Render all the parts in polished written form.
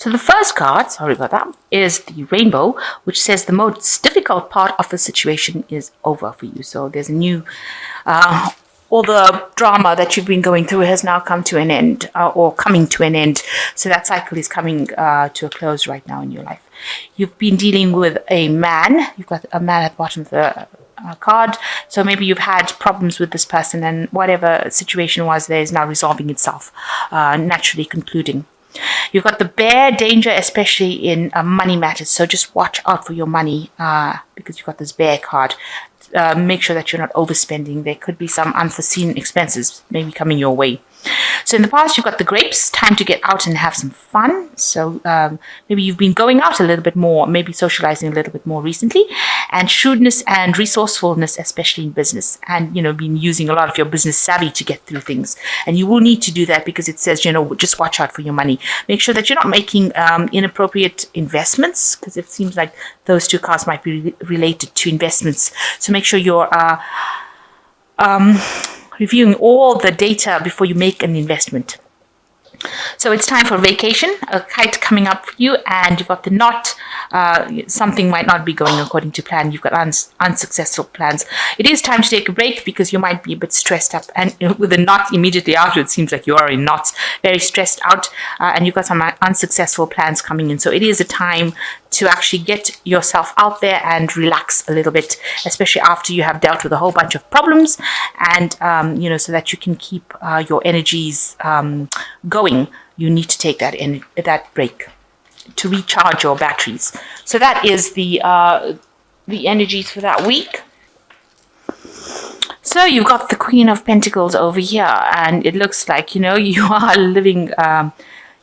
So the first card, sorry about that, is the rainbow, which says the most difficult part of the situation is over for you. So there's a new, all the drama that you've been going through has now come to an end, or coming to an end. So that cycle is coming to a close right now in your life. You've been dealing with a man. You've got a man at the bottom of the card. So maybe you've had problems with this person, and whatever situation was there is now resolving itself, naturally concluding. You've got the bear, danger, especially in money matters. So just watch out for your money, because you've got this bear card. Make sure that you're not overspending. There could be some unforeseen expenses maybe coming your way. So in the past, you've got the grapes, time to get out and have some fun. So maybe you've been going out a little bit more, maybe socializing a little bit more recently. And shrewdness and resourcefulness, especially in business. And, been using a lot of your business savvy to get through things. And you will need to do that because it says, just watch out for your money. Make sure that you're not making inappropriate investments, because it seems like those two cards might be related to investments. So make sure you're reviewing all the data before you make an investment. So it's time for vacation, a kite coming up for you, and you've got the knot. Something might not be going according to plan. You've got unsuccessful plans. It is time to take a break because you might be a bit stressed up, and with the knot immediately after, it seems like you are in knots, very stressed out, and you've got some unsuccessful plans coming in. So it is a time to actually get yourself out there and relax a little bit, especially after you have dealt with a whole bunch of problems, and so that you can keep your energies going. You need to take that break to recharge your batteries. So that is the energies for that week. So you've got the Queen of Pentacles over here, and it looks like you are living.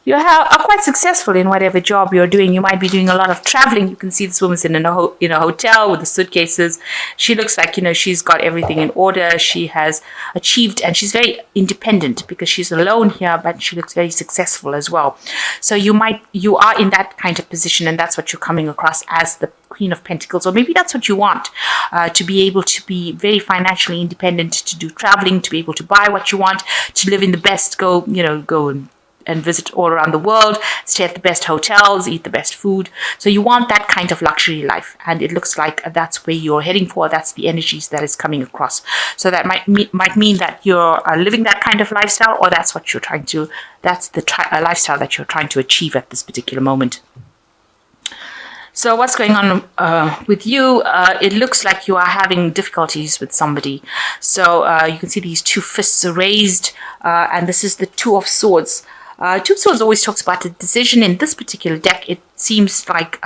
You are quite successful in whatever job you're doing. You might be doing a lot of traveling. You can see this woman's in a hotel with the suitcases. She looks like, she's got everything in order. She has achieved, and she's very independent because she's alone here, but she looks very successful as well. So you are in that kind of position, and that's what you're coming across as the Queen of Pentacles. Or maybe that's what you want, to be able to be very financially independent, to do traveling, to be able to buy what you want, to live in the best, go and visit all around the world, stay at the best hotels, eat the best food. So you want that kind of luxury life, and it looks like that's where you're heading for. That's the energies that is coming across. So that might mean that you're living that kind of lifestyle, or that's what you're trying to. That's the lifestyle that you're trying to achieve at this particular moment. So what's going on with you? It looks like you are having difficulties with somebody. So you can see these two fists are raised, and this is the Two of Swords. Two of Swords always talks about a decision. In this particular deck, it seems like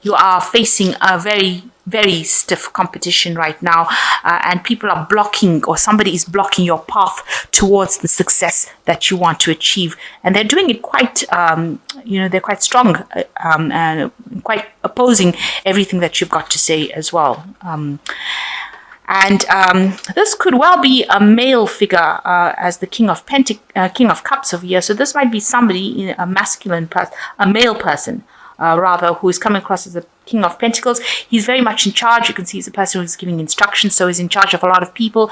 you are facing a very, very stiff competition right now, and people are blocking, or somebody is blocking your path towards the success that you want to achieve. And they're doing it quite, they're quite strong, and quite opposing everything that you've got to say as well. And this could well be a male figure, as the King of Cups over here. So this might be somebody, a masculine person, a male person, rather, who is coming across as a King of Pentacles. He's very much in charge. You can see he's a person who's giving instructions, so he's in charge of a lot of people.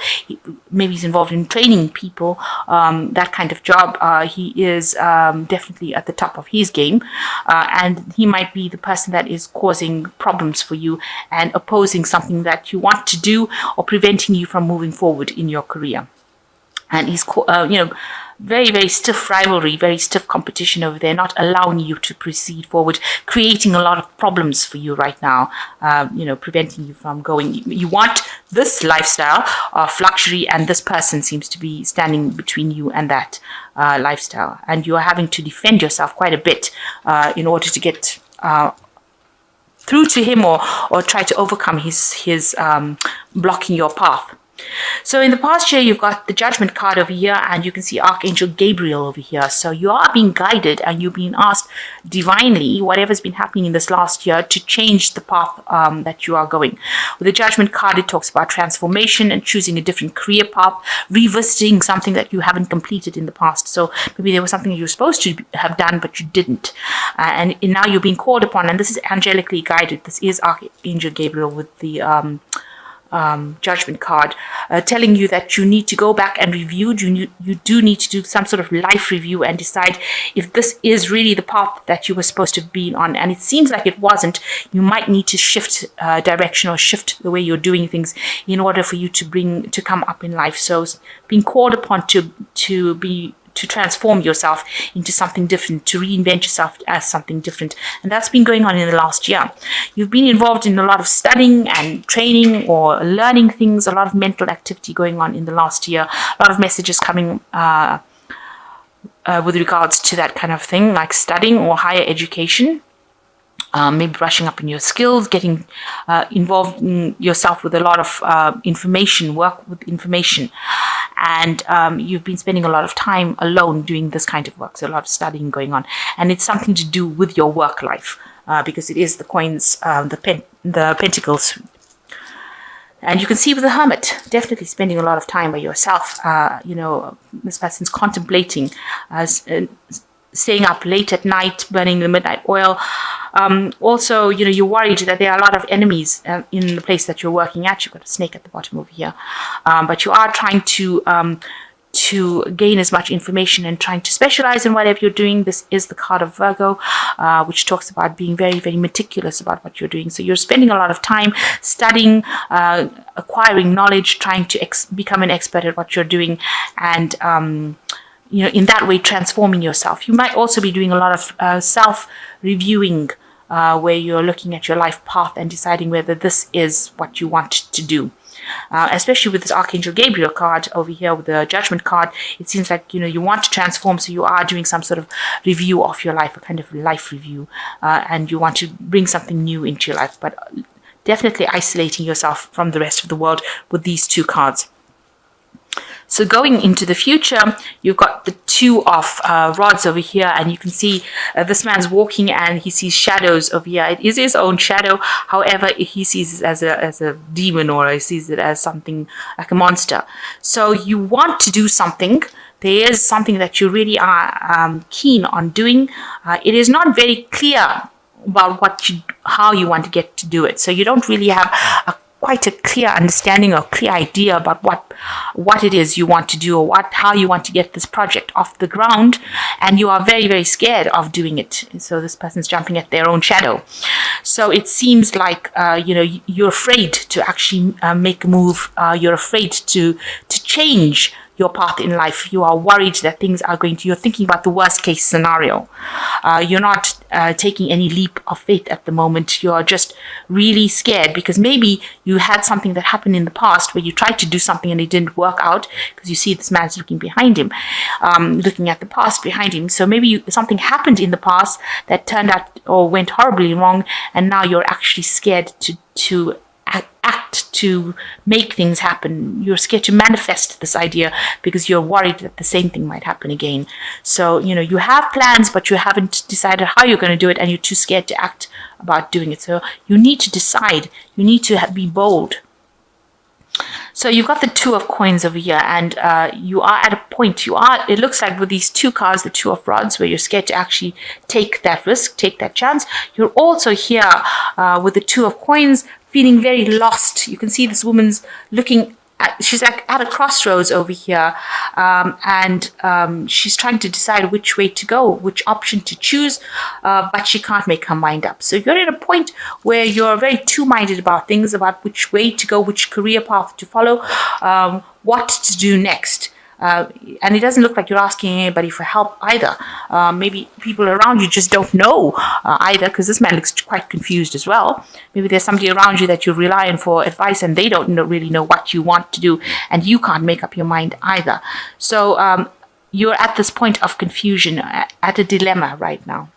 Maybe he's involved in training people, that kind of job. He is definitely at the top of his game, and he might be the person that is causing problems for you and opposing something that you want to do, or preventing you from moving forward in your career. And he's, very, very stiff rivalry, very stiff competition over there, not allowing you to proceed forward, creating a lot of problems for you right now, preventing you from going. You want this lifestyle of luxury, and this person seems to be standing between you and that lifestyle. And you are having to defend yourself quite a bit in order to get through to him, or try to overcome his blocking your path. So in the past year, you've got the Judgment card over here, and you can see Archangel Gabriel over here. So you are being guided, and you're being asked divinely, whatever's been happening in this last year, to change the path that you are going. With the Judgment card, it talks about transformation and choosing a different career path, revisiting something that you haven't completed in the past. So maybe there was something you were supposed to have done, but you didn't. And now you're being called upon, and this is angelically guided. This is Archangel Gabriel with the judgment card, telling you that you need to go back and review. You do need to do some sort of life review and decide if this is really the path that you were supposed to be on. And it seems like it wasn't. You might need to shift direction or shift the way you're doing things in order for you to come up in life. So being called upon to transform yourself into something different, to reinvent yourself as something different. And that's been going on in the last year. You've been involved in a lot of studying and training or learning things, a lot of mental activity going on in the last year, a lot of messages coming with regards to that kind of thing, like studying or higher education. Maybe brushing up on your skills, getting involved in yourself with a lot of information, work with information. And you've been spending a lot of time alone doing this kind of work, so a lot of studying going on. And it's something to do with your work life, because it is the coins, the pentacles. And you can see with the Hermit, definitely spending a lot of time by yourself. This person's contemplating, staying up late at night, burning the midnight oil. Also, you're worried that there are a lot of enemies in the place that you're working at. You've got a snake at the bottom over here. But you are trying to gain as much information and trying to specialize in whatever you're doing. This is the card of Virgo, which talks about being very, very meticulous about what you're doing. So you're spending a lot of time studying, acquiring knowledge, trying to become an expert at what you're doing, and in that way transforming yourself. You might also be doing a lot of self-reviewing, where you're looking at your life path and deciding whether this is what you want to do. Especially with this Archangel Gabriel card over here with the Judgment card, it seems like you want to transform, so you are doing some sort of review of your life, a kind of life review, and you want to bring something new into your life, but definitely isolating yourself from the rest of the world with these two cards. So going into the future, you've got the Two of Rods over here, and you can see this man's walking and he sees shadows over here. It is his own shadow. However, he sees it as a demon, or he sees it as something like a monster. So you want to do something. There is something that you really are keen on doing. It is not very clear about how you want to get to do it. So you don't really have quite a clear understanding or clear idea about what it is you want to do, or how you want to get this project off the ground, and you are very, very scared of doing it. So this person's jumping at their own shadow. So it seems like you're afraid to actually make a move. You're afraid to change your path in life. You are worried that things are you're thinking about the worst case scenario. You're not taking any leap of faith at the moment. You're just really scared because maybe you had something that happened in the past where you tried to do something and it didn't work out, because you see this man's looking behind him, looking at the past behind him. So maybe something happened in the past that turned out or went horribly wrong, and now you're actually scared to act to make things happen. You're scared to manifest this idea because you're worried that the same thing might happen again. So, you have plans, but you haven't decided how you're going to do it, and you're too scared to act about doing it. So you need to decide. You need to be bold. So you've got the Two of Coins over here, and you are at a point, it looks like with these two cards, the Two of Rods, where you're scared to actually take that risk, take that chance. You're also here with the Two of Coins, feeling very lost. You can see this woman's she's like at a crossroads over here, and she's trying to decide which way to go, which option to choose, but she can't make her mind up. So you're at a point where you're very two-minded about things, about which way to go, which career path to follow, what to do next. And it doesn't look like you're asking anybody for help either. Maybe people around you just don't know either, because this man looks quite confused as well. Maybe there's somebody around you that you rely on for advice, and they don't really know what you want to do, and you can't make up your mind either. So you're at this point of confusion, at a dilemma right now.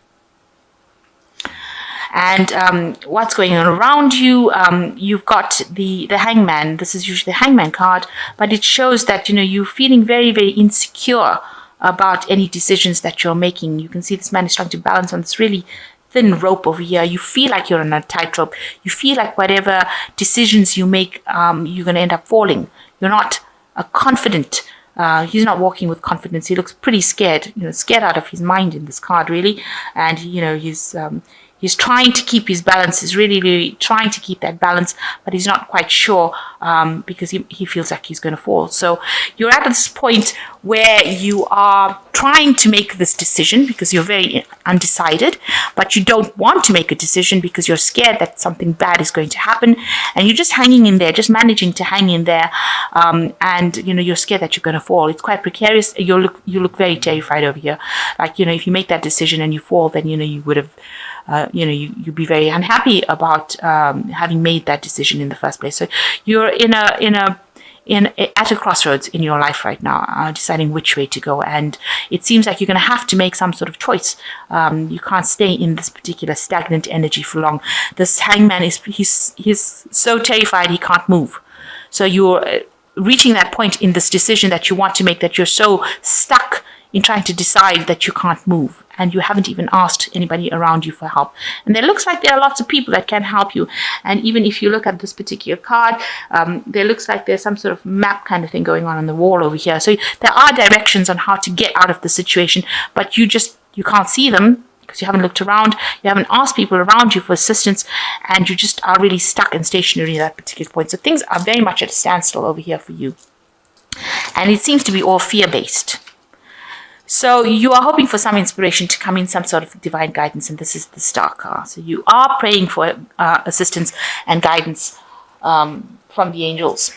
And what's going on around you, you've got the Hangman. This is usually the Hangman card, but it shows that you're feeling very, very insecure about any decisions that you're making. You can see this man is trying to balance on this really thin rope over here. You feel like you're on a tightrope. You feel like whatever decisions you make, you're going to end up falling. You're not confident. He's not walking with confidence. He looks pretty scared, scared out of his mind in this card, really. And he's He's trying to keep his balance. He's really, really trying to keep that balance, but he's not quite sure because he feels like he's going to fall. So you're at this point where you are trying to make this decision because you're very undecided, but you don't want to make a decision because you're scared that something bad is going to happen, and you're just hanging in there, just managing to hang in there, and you're scared that you're going to fall. It's quite precarious. You look very terrified over here. Like if you make that decision and you fall, then you would have. You'd be very unhappy about having made that decision in the first place. So you're at a crossroads in your life right now, deciding which way to go, and it seems like you're going to have to make some sort of choice. You can't stay in this particular stagnant energy for long. This hangman he's so terrified he can't move. So you're reaching that point in this decision that you want to make, that you're so stuck in trying to decide that you can't move, and you haven't even asked anybody around you for help. And there looks like there are lots of people that can help you. And even if you look at this particular card, there looks like there's some sort of map kind of thing going on the wall over here. So there are directions on how to get out of the situation, but you can't see them because you haven't looked around, you haven't asked people around you for assistance, and you just are really stuck and stationary at that particular point. So things are very much at a standstill over here for you. And it seems to be all fear-based. So you are hoping for some inspiration to come in, some sort of divine guidance, and this is the Star card. So you are praying for assistance and guidance from the angels.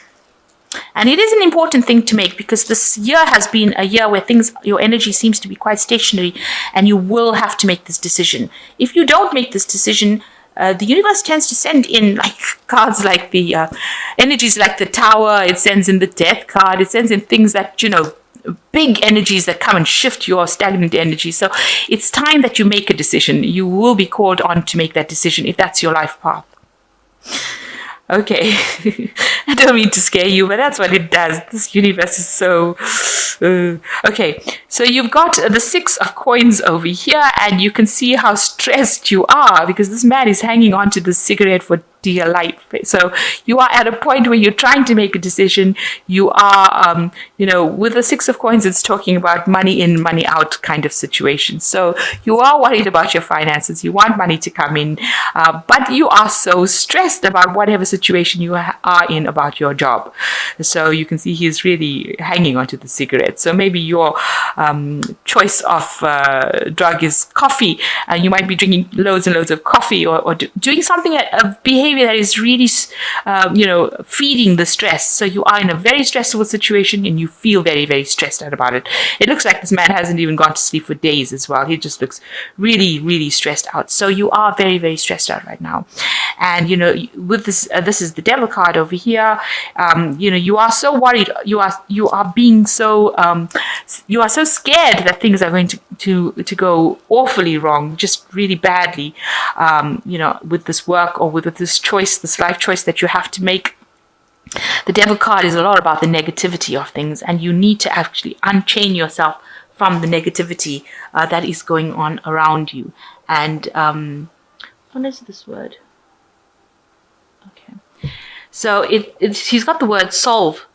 And it is an important thing to make because this year has been a year where your energy seems to be quite stationary, and you will have to make this decision. If you don't make this decision, the universe tends to send in like cards like the energies like the Tower. It sends in the Death card. It sends in things that, big energies that come and shift your stagnant energy. So it's time that you make a decision. You will be called on to make that decision if that's your life path. Okay, I don't mean to scare you, but that's what it does. This universe is so... Okay, so you've got the 6 of coins over here, and you can see how stressed you are because this man is hanging on to the cigarette for dear life. So you are at a point where you're trying to make a decision. You are, with the 6 of coins, it's talking about money in, money out kind of situation. So you are worried about your finances. You want money to come in, but you are so stressed about whatever situation you are in about your job. So you can see he's really hanging onto the cigarette. So maybe your choice of drug is coffee, and you might be drinking loads and loads of coffee or doing something, a behavior that is really, feeding the stress. So you are in a very stressful situation and you feel very, very stressed out about it. It looks like this man hasn't even gone to sleep for days as well. He just looks really, really stressed out. So you are very, very stressed out right now. And, with this is the Devil card over here. You are so worried. You are being so, you are so scared that things are going to go awfully wrong, just really badly, with this work or with this choice, this life choice that you have to make. The Devil card is a lot about the negativity of things, and you need to actually unchain yourself from the negativity that is going on around you. And what is this word? Okay, so he's got the word solve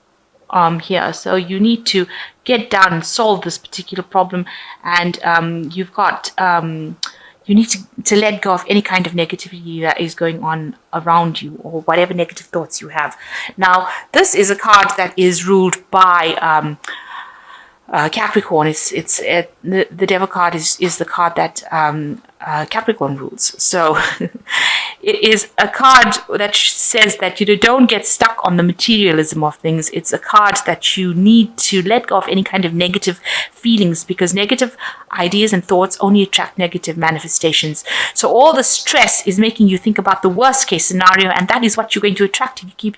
here. So you need to get down and solve this particular problem, and you've got you need to let go of any kind of negativity that is going on around you, or whatever negative thoughts you have. Now, this is a card that is ruled by Capricorn. The Devil card is the card that Capricorn rules. So it is a card that says that don't get stuck on the materialism of things. It's a card that you need to let go of any kind of negative feelings, because negative ideas and thoughts only attract negative manifestations. So all the stress is making you think about the worst case scenario, and that is what you're going to attract if you keep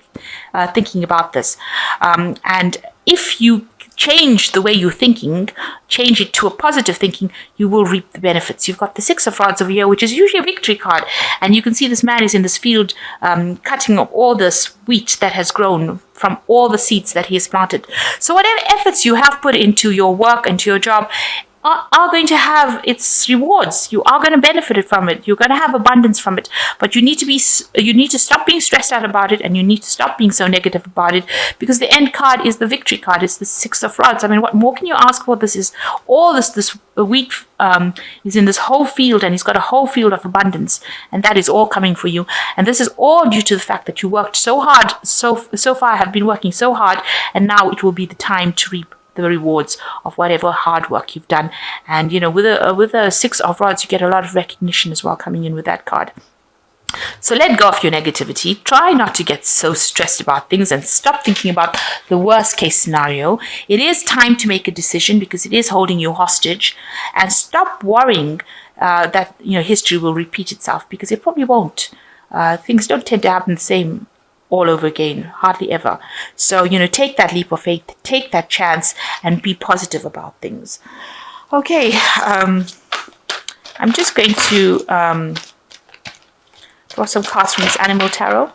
thinking about this. And if you change the way you're thinking, change it to a positive thinking, you will reap the benefits. You've got the 6 of Rods over here, which is usually a victory card. And you can see this man is in this field cutting up all this wheat that has grown from all the seeds that he has planted. So whatever efforts you have put into your work, into your job, are going to have its rewards. You are going to benefit from it. You're going to have abundance from it. But you need to stop being stressed out about it, and you need to stop being so negative about it, because the end card is the victory card. It's the Six of Rods. I mean, what more can you ask for? This is all this wheat is in this whole field, and he's got a whole field of abundance, and that is all coming for you. And this is all due to the fact that you worked so hard, so far have been working so hard, and now it will be the time to reap the rewards of whatever hard work you've done. And with a Six of Rods, you get a lot of recognition as well coming in with that card. So let go of your negativity. Try not to get so stressed about things, and stop thinking about the worst case scenario. It is time to make a decision, because it is holding you hostage. And stop worrying that history will repeat itself, because it probably won't. Things don't tend to happen the same all over again, hardly ever. So, take that leap of faith, take that chance, and be positive about things. Okay, I'm just going to draw some cards from this Animal Tarot.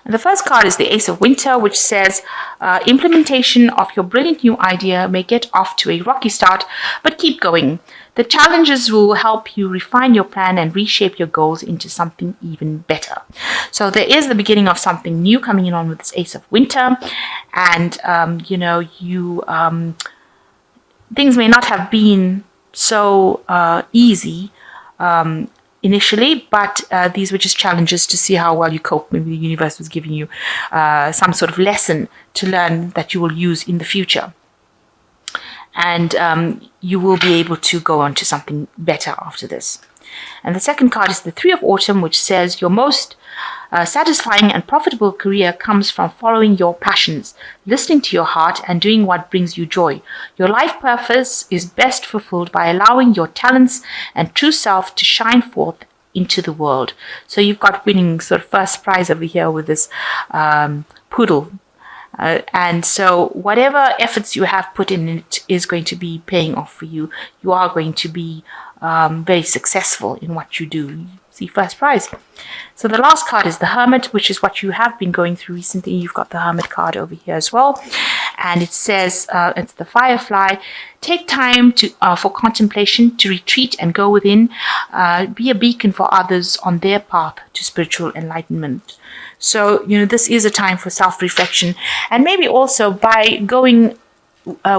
And the first card is the Ace of Winter, which says, implementation of your brilliant new idea may get off to a rocky start, but keep going. The challenges will help you refine your plan and reshape your goals into something even better. So there is the beginning of something new coming in on with this Ace of Winter. And, things may not have been so easy initially, but these were just challenges to see how well you cope. Maybe the universe was giving you some sort of lesson to learn that you will use in the future. And you will be able to go on to something better after this. And the second card is the Three of Autumn, which says your most satisfying and profitable career comes from following your passions, listening to your heart, and doing what brings you joy. Your life purpose is best fulfilled by allowing your talents and true self to shine forth into the world. So you've got winning sort of first prize over here with this poodle. And so whatever efforts you have put in it is going to be paying off for you. You are going to be very successful in what you do. See, first prize. So the last card is the Hermit, which is what you have been going through recently. You've got the Hermit card over here as well. And it says, it's the Firefly. Take time for contemplation, to retreat and go within. Be a beacon for others on their path to spiritual enlightenment. So, this is a time for self-reflection. And maybe also by going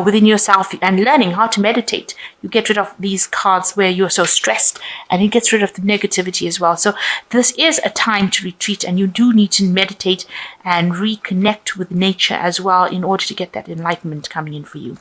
within yourself and learning how to meditate, you get rid of these cards where you're so stressed, and it gets rid of the negativity as well. So this is a time to retreat, and you do need to meditate and reconnect with nature as well in order to get that enlightenment coming in for you.